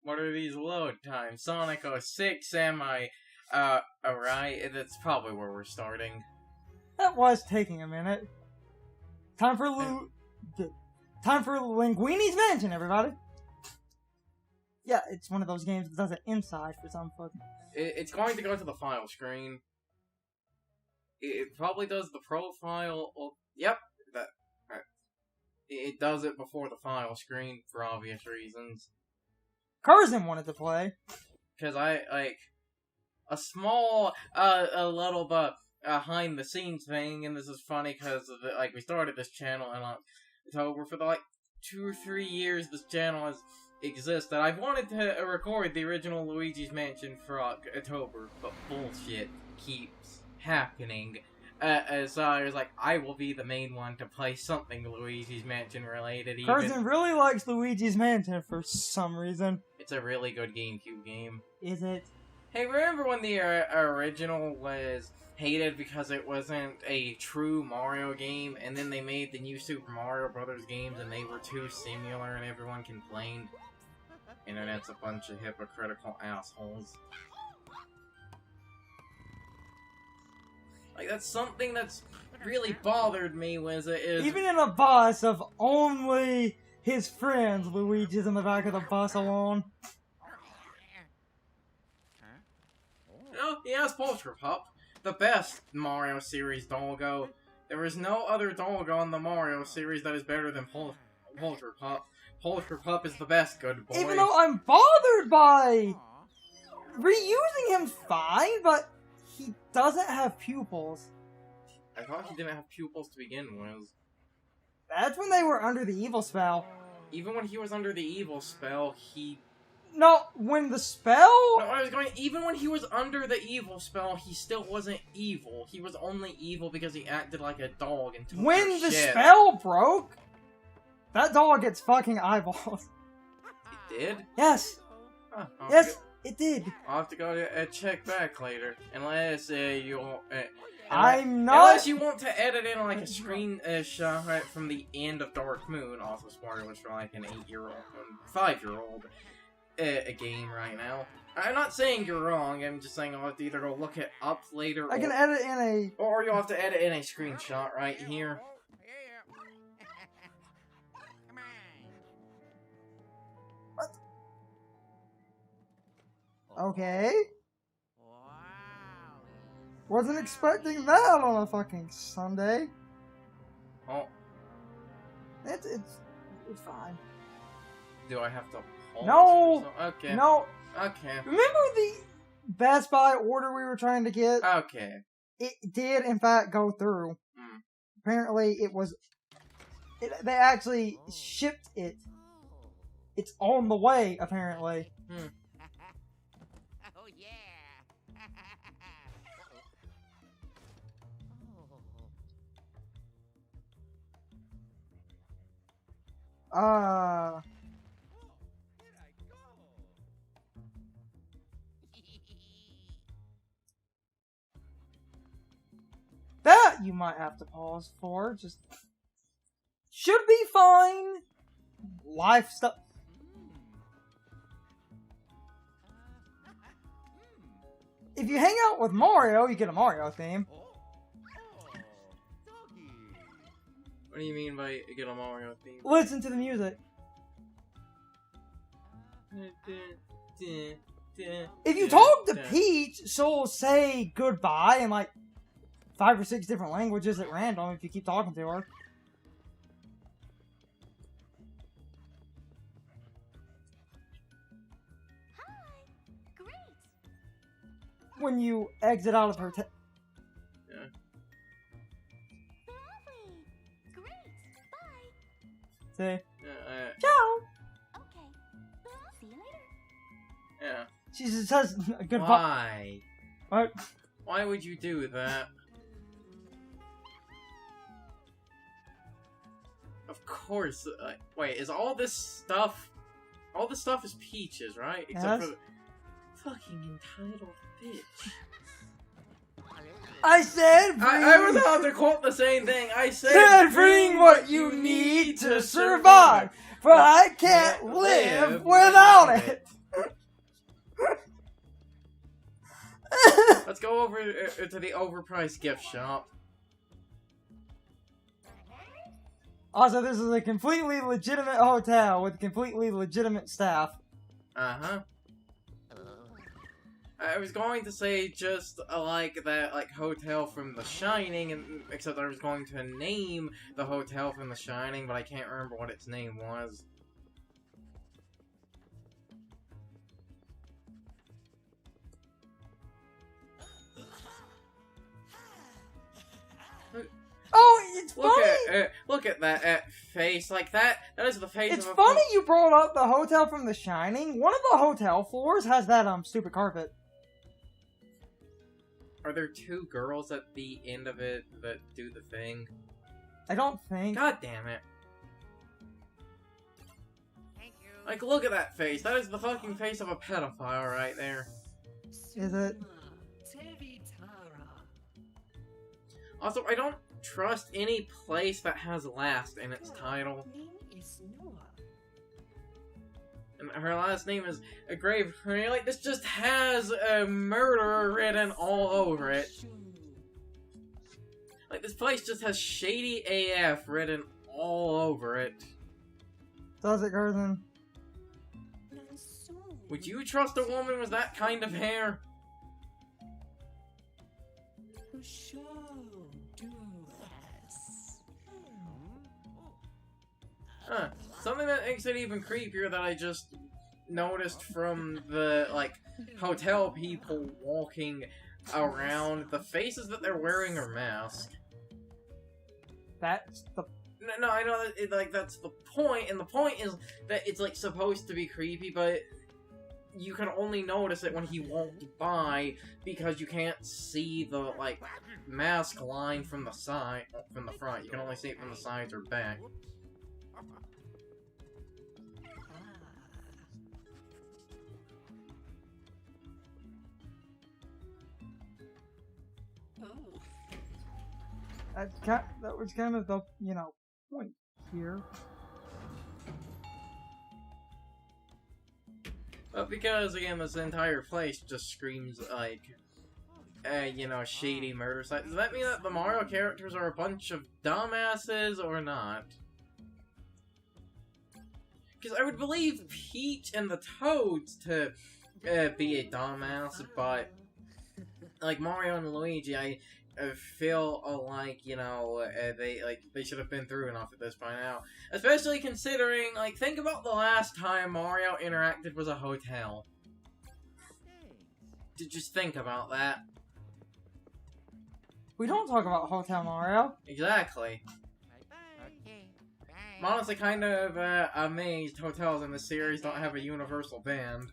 What are these load times? Sonic 06, am I, alright? That's probably where we're starting. That was taking a minute. Time for Linguini's Mansion, everybody. Yeah, it's one of those games that does it inside for some fucking... It's going to go to the file screen. It probably does the profile. Well, yep, it does it before the file screen for obvious reasons. Curzon wanted to play. Because I, like, a small, a little bit behind the scenes thing, and this is funny because, like, we started this channel in October. For the, like, 2 or 3 years this channel has existed. I've wanted to record the original Luigi's Mansion for October, but bullshit keeps happening. So I was like, I will be the main one to play something Luigi's Mansion related. Curzon really likes Luigi's Mansion for some reason. It's a really good GameCube game. Is it? Hey, remember when the original was hated because it wasn't a true Mario game, and then they made the new Super Mario Brothers games and they were too similar and everyone complained? Internet's a bunch of hypocritical assholes. Like, that's something that's really bothered me, even in a bus of only his friends, Luigi's in the back of the bus alone. Oh, yes, Polter Pup. The best Mario series doggo. There is no other doggo in the Mario series that is better than Polter Pup. Polter Pup is the best, good boy. Even though I'm bothered by reusing him fine, but he doesn't have pupils. I thought he didn't have pupils to begin with. That's when they were under the evil spell. Even when he was under the evil spell, he... No, when the spell... No, I was going... Even when he was under the evil spell, he still wasn't evil. He was only evil because he acted like a dog and took when the shit. Spell broke, that dog gets fucking eyeballs. It did? Yes. Huh, yes, it did. I'll have to go check back later. Unless you'll... I'm not... Unless you want to edit in like a screen shot right from the end of Dark Moon. Also spoilers for like an 8-year-old, 5-year-old a game right now. I'm not saying you're wrong. I'm just saying I'll have to either go look it up later. I can edit in a... Or you'll have to edit in a screenshot right here. What? Okay. Wasn't expecting that on a fucking Sunday. Oh. It's fine. Do I have to pause? No! Okay. No. Okay. Remember the Best Buy order we were trying to get? Okay. It did, in fact, go through. Hmm. Apparently, they actually shipped it. It's on the way, apparently. Hmm. Oh, yeah. That you might have to pause for. Just should be fine. Life stuff. If you hang out with Mario, you get a Mario theme. What do you mean by get a Mario theme? Listen to the music. If you talk to Peach, she'll say goodbye in like 5 or 6 different languages at random if you keep talking to her. Hi. Great. When you exit out of her Yeah. Lovely. Great. Bye. say, Yeah. ciao! Okay. See you later. Yeah. She just says goodbye. Why? What? Why would you do that? Of course. Wait, is all this stuff... All this stuff is Peach's, right? Except Yes. for the fucking entitled bitch. I said bring... I was about to quote the same thing. I said bring what you need to survive, but I can't live without it. Let's go over to the overpriced gift shop. Also, this is a completely legitimate hotel with completely legitimate staff. Uh-huh. I was going to say just like that hotel from The Shining, and except I was going to name the hotel from The Shining, but I can't remember what its name was. Oh, it's funny! Look at that face. Like, that is the face It's of a... funny you brought up the hotel from The Shining. One of the hotel floors has that, stupid carpet. Are there two girls at the end of it that do the thing? I don't think. God damn it. Thank you. Like, look at that face. That is the fucking face of a pedophile right there. Is it? Also, I don't trust any place that has last in its title. And her last name is a grave. Like, this just has a murder written all over it. Like, this place just has Shady AF written all over it. Does it, Gerson? Would you trust a woman with that kind of hair? Something that makes it even creepier that I just noticed from the, hotel people walking around, the faces that they're wearing are masked. That's the... No, I know that, that's the point, and the point is that it's, supposed to be creepy, but you can only notice it when he walked by, because you can't see the, mask line from the side, from the front. You can only see it from the sides or back. That was kind of the, point here. But because, again, this entire place just screams, shady murder site. Does that mean that the Mario characters are a bunch of dumbasses, or not? Because I would believe Peach and the Toads to be a dumbass, but, Mario and Luigi, I feel like, they should have been through enough at this by now. Especially considering, think about the last time Mario interacted with a hotel. Just think about that. We don't talk about Hotel Mario. Exactly. Okay. Bye. I'm honestly kind of amazed hotels in the series don't have a universal band.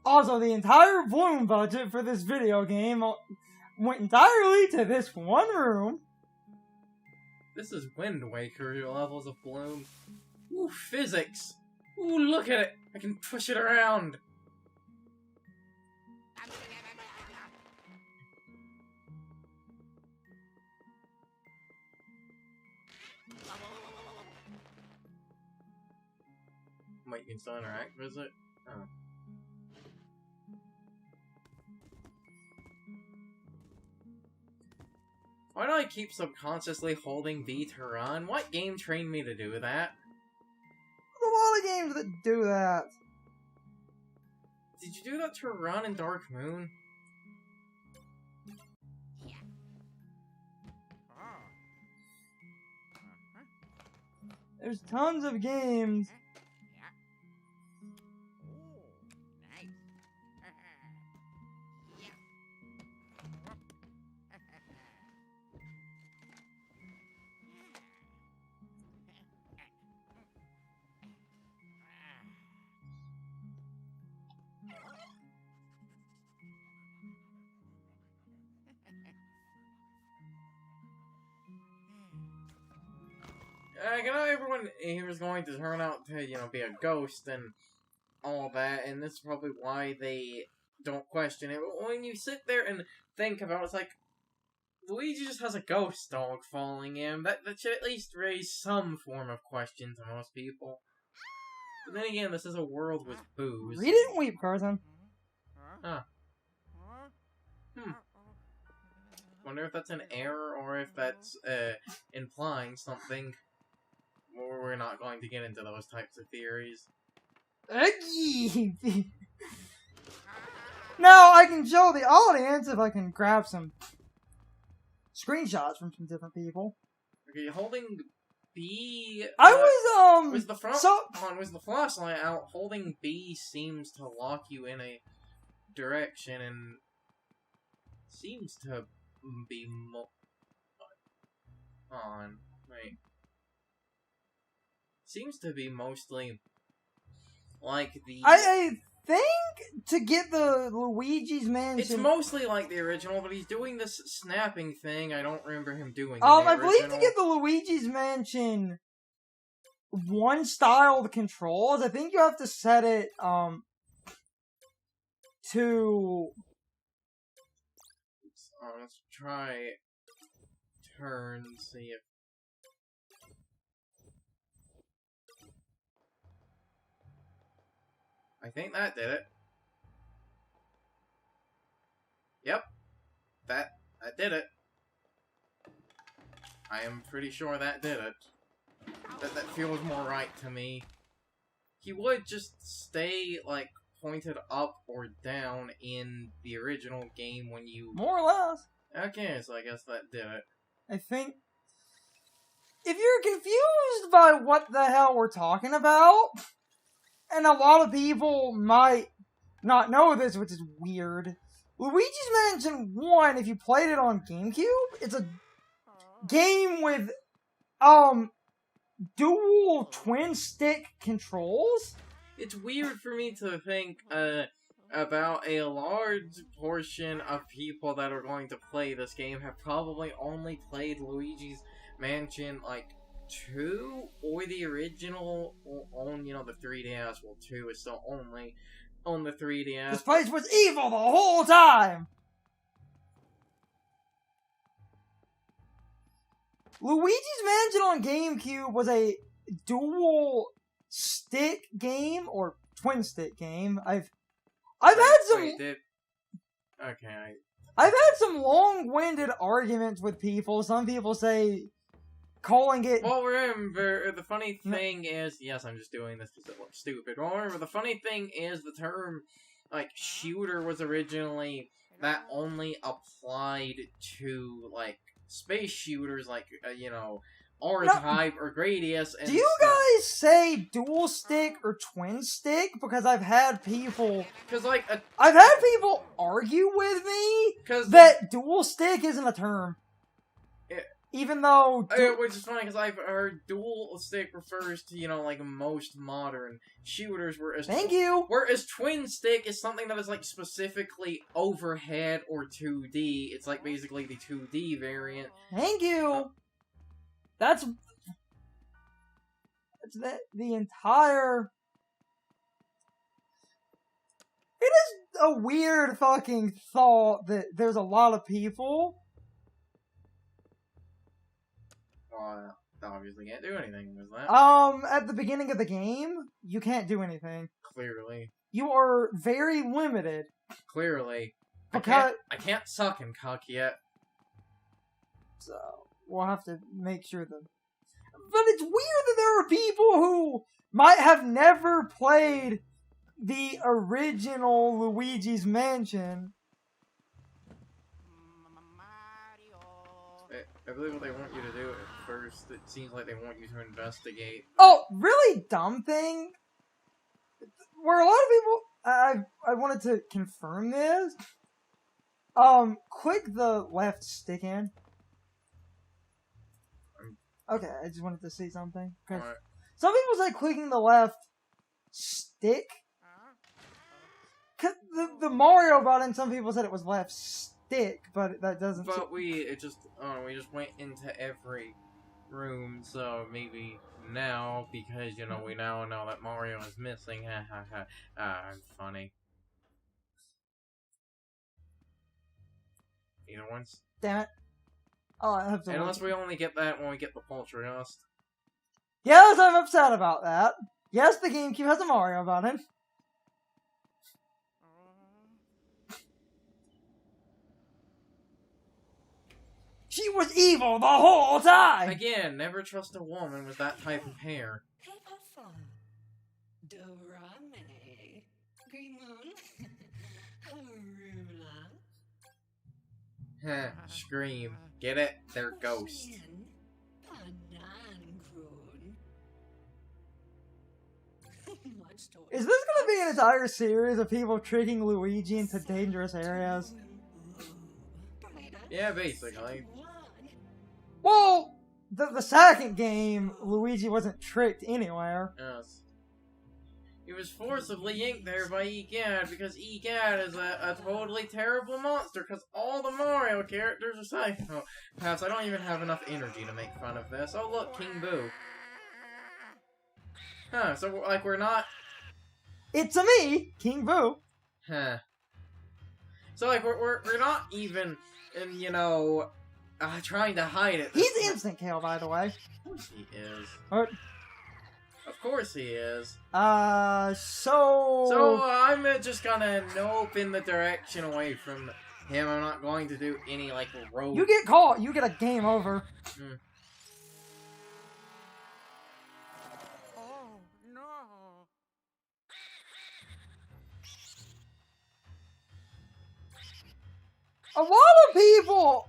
Also, the entire Bloom budget for this video game went entirely to this one room. This is Wind Waker levels of Bloom. Ooh, physics! Ooh, look at it! I can push it around! Wait, you can still interact with it? Oh. Why do I keep subconsciously holding B to run? What game trained me to do that? There's a lot of games that do that. Did you do that to run in Dark Moon? There's tons of games. I know everyone here was going to turn out to, be a ghost and all that, and this is probably why they don't question it. But when you sit there and think about it, it's like, Luigi just has a ghost dog following him. That should at least raise some form of question to most people. But then again, this is a world with booze. Read it and weep, Carson. Huh. Wonder if that's an error or if that's implying something. Or we're not going to get into those types of theories. Now I can show the audience if I can grab some screenshots from some different people. Okay, holding B. Was the front so on? Was the flashlight out? Holding B seems to lock you in a direction and seems to be on. Wait. Seems to be mostly like the. I think to get the Luigi's Mansion. It's mostly like the original, but he's doing this snapping thing. I don't remember him doing. I believe to get the Luigi's Mansion one style of controls, I think you have to set it to. Let's try turn. See if. I think that did it. Yep. That did it. I am pretty sure that did it. That feels more right to me. He would just stay, like, pointed up or down in the original game when you... More or less. Okay, so I guess that did it. I think... If you're confused by what the hell we're talking about... And a lot of people might not know this, which is weird. Luigi's Mansion 1, if you played it on GameCube, it's a game with, dual twin-stick controls. It's weird for me to think, about a large portion of people that are going to play this game have probably only played Luigi's Mansion, like, 2 or the original on, the 3DS. Well, 2 is still only on the 3DS. This place was evil the whole time! Luigi's Mansion on GameCube was a dual stick game or twin stick game. I've had some Okay. I've had some long-winded arguments with people. Some people say calling it... Well, remember, the funny thing is... Yes, I'm just doing this because it looks stupid. Well, remember, the funny thing is the term, like, shooter was originally... That only applied to, like, space shooters, like, R-Type or Gradius. And do you guys say dual stick or twin stick? Because I've had people... I've had people argue with me that dual stick isn't a term. Even though... which is funny, because I've heard dual stick refers to, like, most modern shooters, whereas... Thank you! Whereas twin stick is something that is, like, specifically overhead or 2D. It's, like, basically the 2D variant. Thank you! That's the entire... It is a weird fucking thought that there's a lot of people... Well, obviously can't do anything with that. At the beginning of the game, you can't do anything. Clearly. You are very limited. Clearly. Because... I can't suck and cuck yet. So, we'll have to make sure that... But it's weird that there are people who might have never played the original Luigi's Mansion. I believe what they want you to do at first, it seems like they want you to investigate. Oh, really dumb thing? Where a lot of people... I wanted to confirm this. Click the left stick in. Okay, I just wanted to see something. Right. Some people say clicking the left stick. The Mario button, some people said it was left stick, but that doesn't... But we just went into every room, so maybe now, because, we now know that Mario is missing, I'm funny. Either one's. Damn it. Oh, I have to. Unless we only get that when we get the Poltergeist. Yes, I'm upset about that. Yes, the GameCube has a Mario button. She was evil the whole time! Again, never trust a woman with that type of hair. Heh, scream. Get it? They're ghosts. Is this gonna be an entire series of people tricking Luigi into dangerous areas? Yeah, basically. Well, the second game, Luigi wasn't tricked anywhere. Yes. He was forcibly yanked there by Egad because Egad is a totally terrible monster because all the Mario characters are psycho. Perhaps I don't even have enough energy to make fun of this. Oh look, King Boo. Huh, so like we're not... It's a me, King Boo. Huh. So like we're not even, you know, trying to hide it. He's instant kill, by the way. Of course he is. What? Of course he is. So... So, I'm just gonna nope in the direction away from him. I'm not going to do any, like, road... You get caught, you get a game over. Mm. Oh, no. A lot of people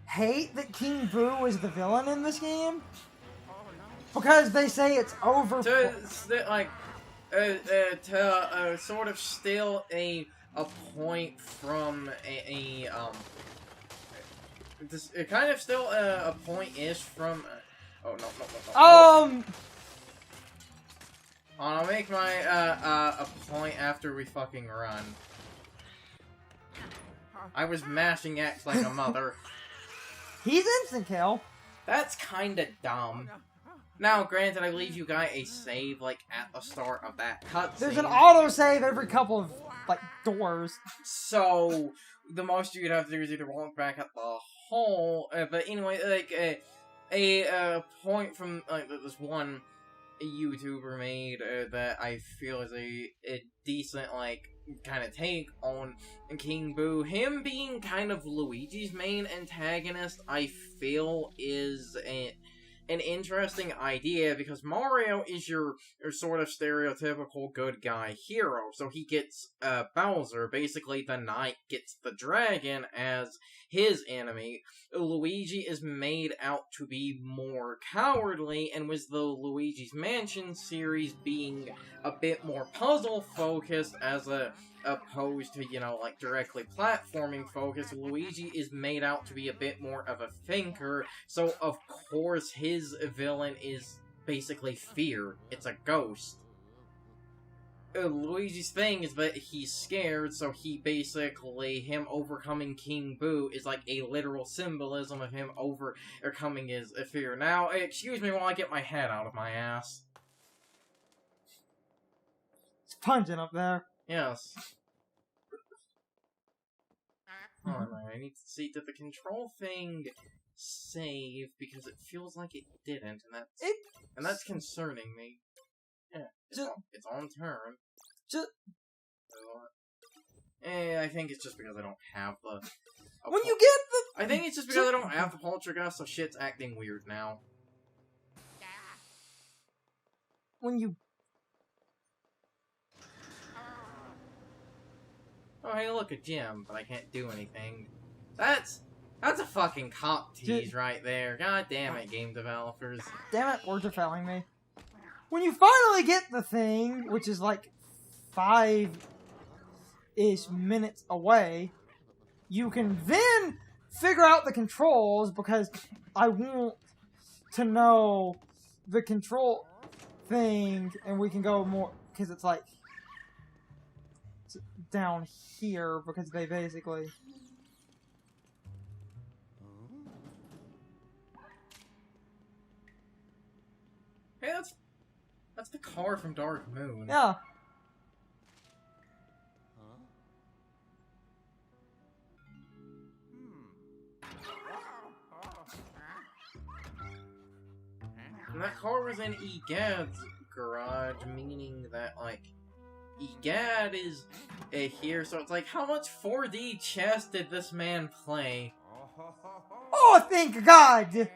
hate that King Boo is the villain in this game. Because they say it's over... To sort of steal a point from it kind of still a point-ish from oh no. I'll make my a point after we fucking run. I was mashing X like a mother. He's instant kill. That's kinda dumb. Now, granted, I believe you got a save, like, at the start of that cutscene. There's an autosave every couple of, like, doors. So, the most you'd have to do is either walk back at the hole, but anyway, like, a point from, like, this one YouTuber made that I feel is a decent, like, kind of take on King Boo. Him being kind of Luigi's main antagonist, I feel, is an interesting idea, because Mario is your sort of stereotypical good guy hero, so he gets Bowser, basically the knight gets the dragon as his enemy. Luigi is made out to be more cowardly, and with the Luigi's Mansion series being a bit more puzzle focused as opposed to, you know, like, directly platforming focused, Luigi is made out to be a bit more of a thinker, so of course his villain is basically fear. It's a ghost. Luigi's thing is that he's scared, so him overcoming King Boo is like a literal symbolism of him overcoming his fear. Now, excuse me while I get my head out of my ass. It's pungent up there. Yes. Oh, I need to see, did the control thing save, because it feels like it didn't, and that's concerning me. Yeah, it's on turn. I think it's just because I don't have the... When you get the... I think it's just because I don't have the Poltergeist, so shit's acting weird now. When you... Oh, hey, look, a gem, but I can't do anything. That's a fucking cock tease right there. God damn it, game developers. Damn it, words are failing me. When you finally get the thing, which is like 5-ish minutes away, you can then figure out the controls, because I want to know the control thing, and we can go more, because it's like down here, because they basically... Hey, that's the car from Dark Moon. Yeah. And that car was in Egad's garage, meaning that, like, Egad is here, so it's like, how much 4D chess did this man play? Oh, thank God!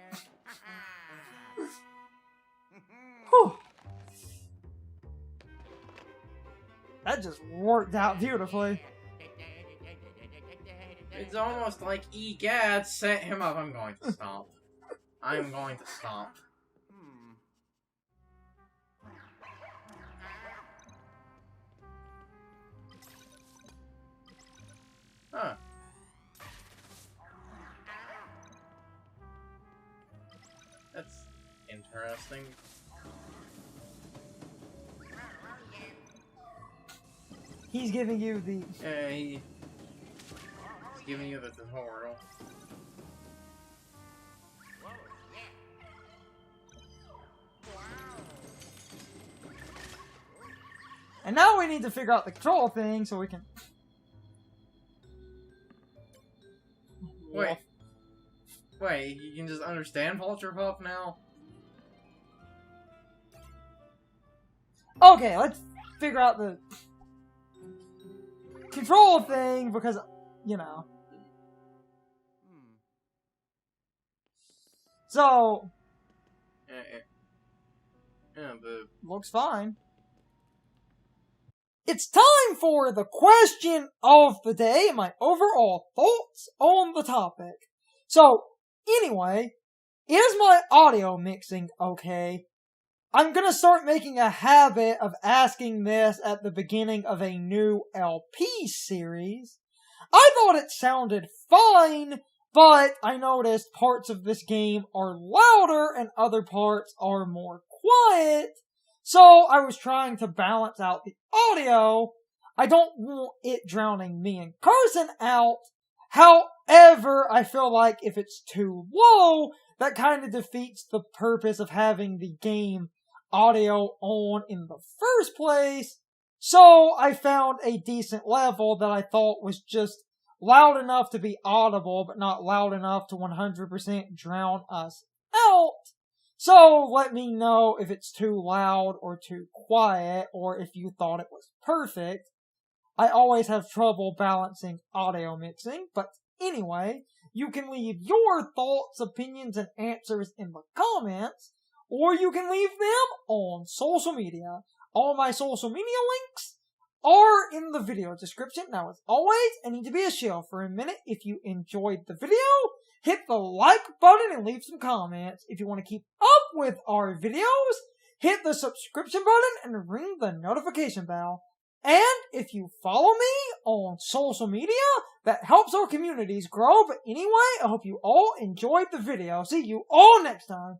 Whew. That just worked out beautifully. It's almost like Egad set him up. I'm going to stomp. I'm going to stomp. Huh. That's interesting. He's giving you the... Yeah, he's giving you the tutorial. And now we need to figure out the control thing so we can... Wait, you can just understand Vulture Pup now? Okay, let's figure out the control thing because, you know. So, looks fine. It's time for the question of the day and my overall thoughts on the topic. So, anyway, is my audio mixing okay? I'm gonna start making a habit of asking this at the beginning of a new LP series. I thought it sounded fine, but I noticed parts of this game are louder and other parts are more quiet. So I was trying to balance out the audio. I don't want it drowning me and Carson out. However, I feel like if it's too low, that kind of defeats the purpose of having the game audio on in the first place. So I found a decent level that I thought was just loud enough to be audible, but not loud enough to 100% drown us out. So let me know if it's too loud or too quiet, or if you thought it was perfect. I always have trouble balancing audio mixing, but anyway, you can leave your thoughts, opinions, and answers in the comments, or you can leave them on social media. All my social media links are in the video description. Now, as always, I need to be a shill for a minute. If you enjoyed the video, hit the like button and leave some comments. If you want to keep up with our videos, hit the subscription button and ring the notification bell. And if you follow me on social media, that helps our communities grow. But anyway, I hope you all enjoyed the video. See you all next time.